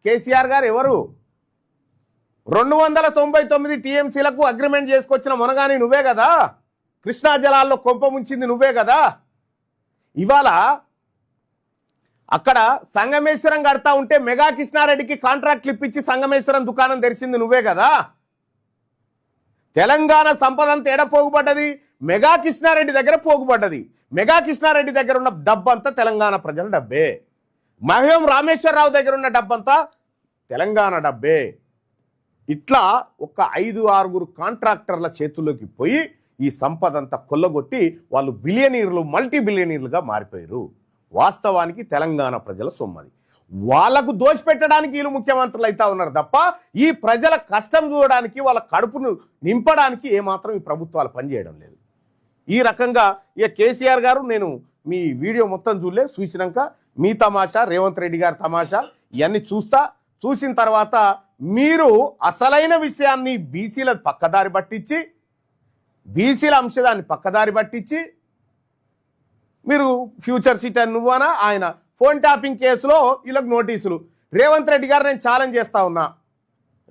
కేసీఆర్ గారు ఎవరు? 299 టీఎంసీలకు అగ్రిమెంట్ చేసుకొచ్చిన మొనగాని నువ్వే కదా. కృష్ణా జలాల్లో కొంప ముంచింది నువ్వే కదా. ఇవాళ అక్కడ సంగమేశ్వరం కడతా ఉంటే మెగా కృష్ణారెడ్డికి కాంట్రాక్ట్లు ఇప్పించి సంగమేశ్వరం దుకాణం తెరిచింది నువ్వే కదా. తెలంగాణ సంపద అంతా ఎడ పోగుపడ్డది? మెగా కృష్ణారెడ్డి దగ్గర పోగుపడ్డది. మెగా కృష్ణారెడ్డి దగ్గర ఉన్న డబ్బంతా తెలంగాణ ప్రజల డబ్బే. మహేం రామేశ్వరరావు దగ్గర ఉన్న డబ్బంతా తెలంగాణ డబ్బే. ఇట్లా ఒక 5-6 కాంట్రాక్టర్ల చేతుల్లోకి పోయి ఈ సంపద అంతా కొల్లగొట్టి వాళ్ళు బిలియనీర్లు, మల్టీ బిలియనీర్లుగా మారిపోయారు. వాస్తవానికి తెలంగాణ ప్రజల సొమ్మది. వాళ్లకు దోచిపెట్టడానికి వీళ్ళు ముఖ్యమంత్రులు అవుతా ఉన్నారు తప్ప ఈ ప్రజల కష్టం చూడడానికి, వాళ్ళ కడుపును నింపడానికి ఏమాత్రం ఈ ప్రభుత్వాలు పనిచేయడం లేదు. ఈ రకంగా ఇక కేసీఆర్ గారు, నేను మీ వీడియో మొత్తం చూసినాక మీ తమాషా, రేవంత్ రెడ్డి గారి తమాషా ఇవన్నీ చూసిన తర్వాత మీరు అసలైన విషయాన్ని బీసీల పక్కదారి పట్టించి, బీసీల అంశదాన్ని పక్కదారి పట్టించి మీరు ఫ్యూచర్ సిటీ అని నువ్వనా ఆయన ఫోన్ ట్యాపింగ్ కేసులో వీళ్ళకి నోటీసులు. రేవంత్ రెడ్డి గారు నేను ఛాలెంజ్ చేస్తా ఉన్నా,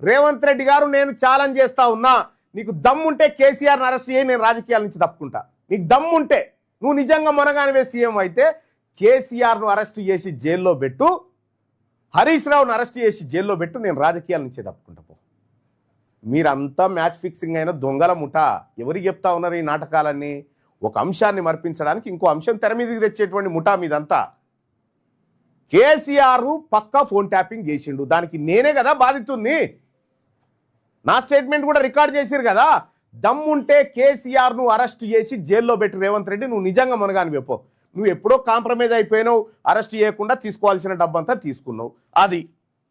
రేవంత్ రెడ్డి గారు నేను ఛాలెంజ్ చేస్తా ఉన్నా, నీకు దమ్ముంటే కేసీఆర్ని అరెస్ట్ చేయి, నేను రాజకీయాల నుంచి తప్పుకుంటా. నీకు దమ్ముంటే, నువ్వు నిజంగా మొనగానివే సీఎం అయితే కేసీఆర్ను అరెస్ట్ చేసి జైల్లో పెట్టు, హరీష్ రావును అరెస్ట్ చేసి జైల్లో పెట్టు, నేను రాజకీయాల నుంచే తప్పుకుంటా పో. మీరంతా మ్యాచ్ ఫిక్సింగ్ అయిన దొంగల ముఠ. ఎవరికి చెప్తా ఉన్నారు ఈ నాటకాలన్నీ? ఒక అంశాన్ని మర్పించడానికి ఇంకో అంశం తెర మీదకి తెచ్చేటువంటి ముఠా మీదంతా. కేసీఆర్ పక్కా ఫోన్ ట్యాపింగ్ చేసిండు, దానికి నేనే కదా బాధితుణ్ణి. నా స్టేట్మెంట్ కూడా రికార్డ్ చేసిరు కదా. దమ్ముంటే కేసీఆర్ను అరెస్ట్ చేసి జైల్లో పెట్టి రేవంత్ రెడ్డి, నువ్వు నిజంగా మనగాని చెప్పు. నువ్వు ఎప్పుడో కాంప్రమైజ్ అయిపోయినావు, అరెస్ట్ చేయకుండా తీసుకోవాల్సిన డబ్బంతా తీసుకున్నావు. అది